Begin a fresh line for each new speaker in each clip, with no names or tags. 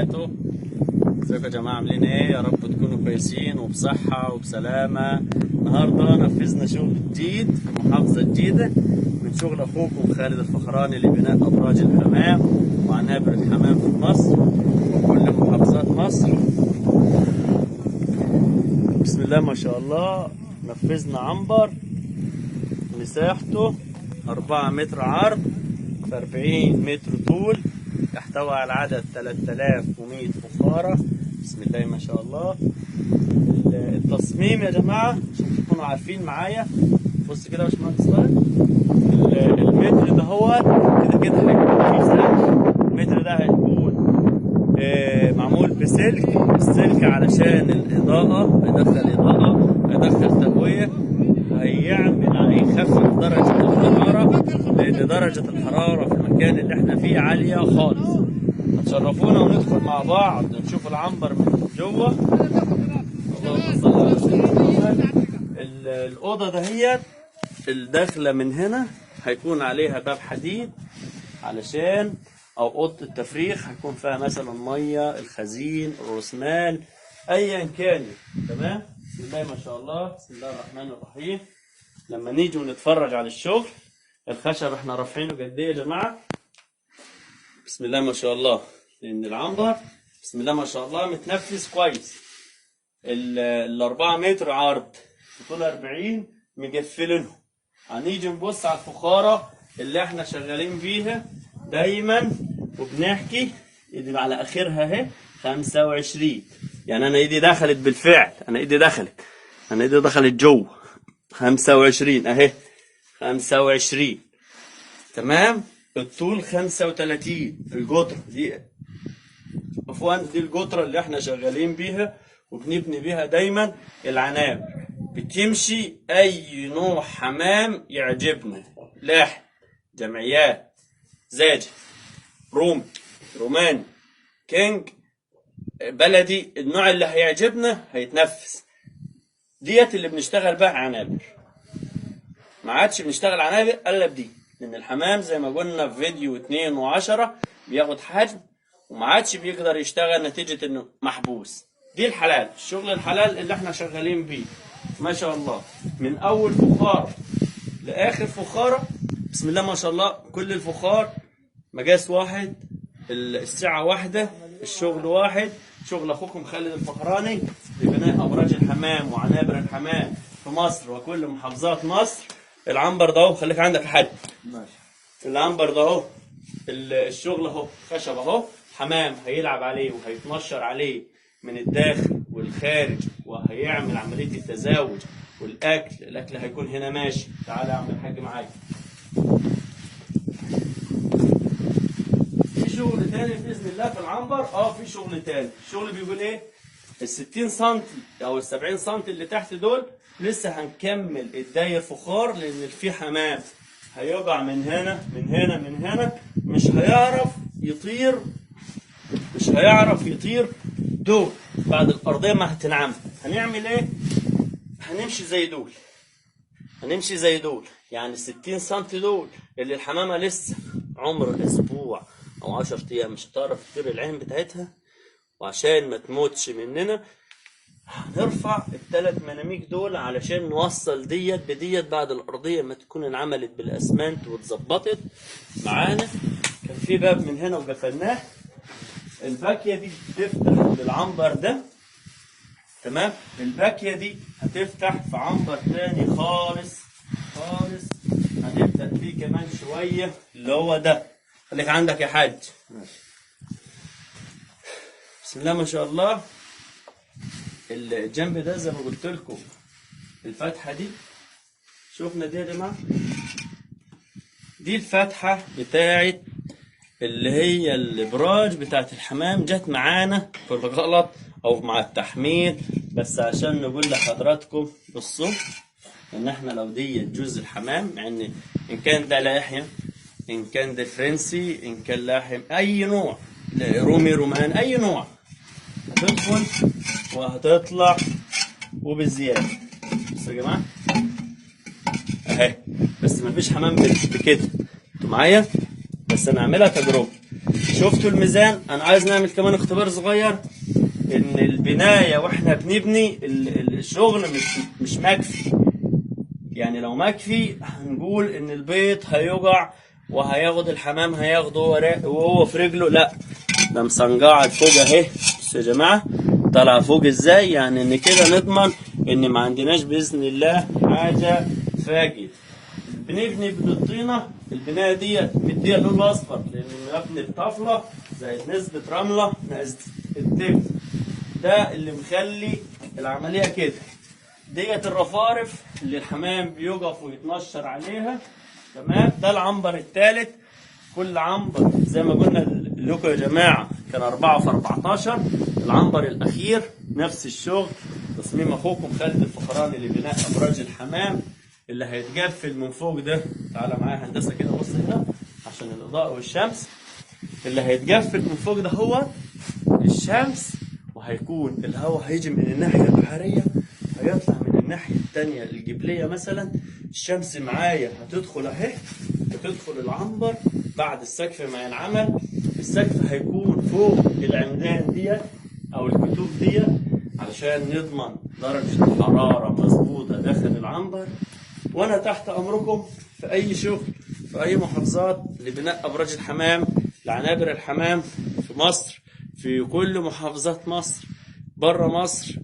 وبركاته. ازيكم يا جماعه؟ عاملين ايه؟ يا رب تكونوا كويسين وبصحه وبسلامه. النهارده نفذنا شغل جديد في محافظه جديده من شغل اخوكم خالد الفخراني لبناء ابراج الحمام وعنابر الحمام في مصر وكل محافظات مصر. بسم الله ما شاء الله. نفذنا عنبر مساحته 4 متر عرض في 40 متر طول، يحتوي على العدد 3100 فخارة. بسم الله ما شاء الله. التصميم يا جماعة عشان تكونوا عارفين معايا، بص كده يا باشمهندس طارق، المتر ده هو كده هيكون فيه سقف. المتر ده هيكون معمول بسلك، السلك علشان الإضاءة، هيدخل إضاءة، هيدخل تهوية، هيخفف درجة الحرارة، لأن درجة الحرارة في المكان اللي احنا فيه عالية خالص. هتشرفونا وندخل مع بعض نشوف العنبر من جوه. اللهم صل على سيدنا محمد. الأوضة دهيت الداخلة من هنا هيكون عليها باب حديد علشان أو أوضة التفريغ هيكون فيها مثلا مية، الخزين، الرسمال، أيا كان. تمام؟ بسم الله ما شاء الله. بسم الله الرحمن الرحيم. لما نيجي ونتفرج على الشغل، الخشب احنا رافعينه قد ايه يا جماعه؟ بسم الله ما شاء الله. لان العنبر بسم الله ما شاء الله متنفذ كويس. ال4 متر عرض طول 40 مقفلينهم. هنيجي نبص على الفخاره اللي احنا شغالين بيها دايما وبنحكي ايدي على اخرها اهي 25. يعني انا ايدي دخلت بالفعل، انا ايدي دخلت جوه 25 اهي 25. تمام. الطول 35. القطره دي عفوا دي القطره اللي احنا شغالين بيها وبنبني بيها دايما العناب. بتمشي اي نوع حمام يعجبنا، لاحم، جمعيات، زاجي، رومي، روماني، كينج، بلدي، النوع اللي هيعجبنا هيتنفس. ديت اللي بنشتغل بقى عنابر. ما عادش بنشتغل عنابر الا بدي، لان الحمام زي ما قلنا في فيديو 2 و10 بياخد حجم وما عادش بيقدر يشتغل نتيجة انه محبوس. دي الحلال، الشغل الحلال اللي احنا شغالين بيه ما شاء الله، من اول فخار لاخر فخارة. بسم الله ما شاء الله. كل الفخار مقاس واحد، السعة واحدة، الشغل واحد. شغل اخوكم خالد الفخراني لبناء ابراج الحمام وعنابر الحمام في مصر وكل محافظات مصر. العنبر ده اهو، خليك عندك حد. ماشي. العنبر ده اهو، الشغل اهو، خشب اهو، حمام هيلعب عليه وهيتنشر عليه من الداخل والخارج، وهيعمل عملية التزاوج الاكل هيكون هنا ماشي. تعالى يا عم الحاج معايا. في شغل تاني باذن الله في العنبر. في شغل تاني. الشغل بيقول ايه؟ ال60 سم او ال70 سم اللي تحت دول لسه هنكمل الداير فخار، لان في حمام هيقع من هنا مش هيعرف يطير دول بعد الارضيه ما هتنعمل. هنعمل ايه؟ هنمشي زي دول. يعني ال60 سم دول اللي الحمامه لسه عمر اسبوع او 10 ايام مش هتعرف تطير العين بتاعتها، وعشان ما تموتش مننا هنرفع ال3 مناميك دول علشان نوصل ديت بديت بعد الارضيه ما تكون انعملت بالاسمنت واتظبطت معانا. كان في باب من هنا وقفلناه. الباكيه دي بتفتح للعنبر ده. تمام. الباكيه دي هتفتح في عنبر تاني خالص هنبدا فيه كمان شويه، اللي هو ده. خليك عندك يا حاج. بسم الله ما شاء الله. الجنب ده زي ما قلت لكم الفتحه دي، شوفنا دي يا جماعه، دي الفتحه بتاعت اللي هي الابراج بتاعت الحمام. جت معانا في الغلط او مع التحميل، بس عشان نقول لحضراتكم بصوا ان احنا لو دي جزء الحمام، يعني ان كان ده لاحم، ان كان ده فرنسي، ان كان لاحم اي نوع، رومي، رومان، اي نوع، هتدخل وهتطلع وبالزياده. بصوا يا جماعه اهي، بس مفيش حمام بكده. انتوا معايا؟ بس انا اعملها تجربه. شفتوا الميزان؟ انا عايز نعمل كمان اختبار صغير، ان البنايه واحنا بنبني الشغل مش مكفي. يعني لو مكفي هنقول ان البيض هيقع وهياخد الحمام هياخده وهو في رجله. لا، ده مسنجعد فوق اهي. بصوا يا جماعه طلع فوق ازاي، يعني ان كده نضمن ان ما عندناش باذن الله حاجه فاجت. بنبني بالطينه، البنايه دي مديها اللون الاصفر لان مبني بطفله زائد نسبه رمله ناقص التبن، ده اللي مخلي العمليه كده. ديت الرفارف اللي الحمام بيقف ويتنشر عليها. تمام، ده العنبر الثالث. كل عنبر زي ما قلنا لكم يا جماعه كان 4 في 14. العنبر الاخير نفس الشغل، تصميم اخوكم خالد الفخراني لبناء ابراج الحمام اللي هيتقفل من فوق ده. تعالى معايا هندسه كده، بص هنا عشان الاضاءه والشمس. اللي هيتقفل من فوق ده هو الشمس، وهيكون الهواء هيجي من الناحيه البحريه هيطلع من الناحيه الثانيه الجبليه مثلا. الشمس معايا هتدخل اهي، هتدخل العنبر بعد السقف ما ينعمل. السقف هيكون فوق العمدان ديت او الكتوب ديت علشان نضمن درجه الحراره مظبوطه داخل العنبر. وانا تحت امركم في اي شغل في اي محافظات لبناء ابراج الحمام لعنابر الحمام في مصر، في كل محافظات مصر، بره مصر.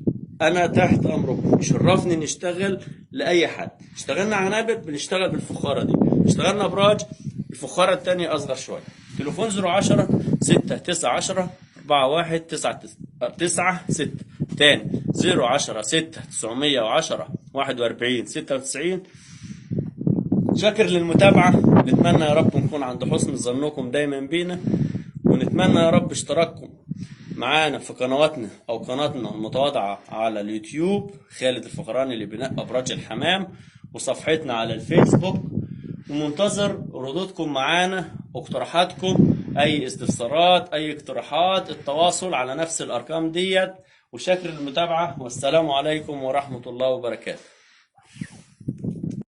انا تحت امركم، يشرفني نشتغل لاي حد. اشتغلنا عنابر بنشتغل بالفخاره دي، اشتغلنا ابراج الفخاره الثانيه اصغر شويه. تليفون 010 6 9 10 41 9 6 تاني 010 6 910 41 96. شاكر للمتابعة، نتمنى يا رب نكون عند حسن ظنكم دايما بينا، ونتمنى يا رب اشتراككم معانا في قنواتنا او قناتنا المتواضعة على اليوتيوب خالد الفخراني لبناء ابراج الحمام، وصفحتنا على الفيسبوك. ومنتظر ردودكم معانا واقتراحاتكم، اي استفسارات اي اقتراحات، التواصل على نفس الارقام ديت. وشكر للمتابعة، والسلام عليكم ورحمة الله وبركاته.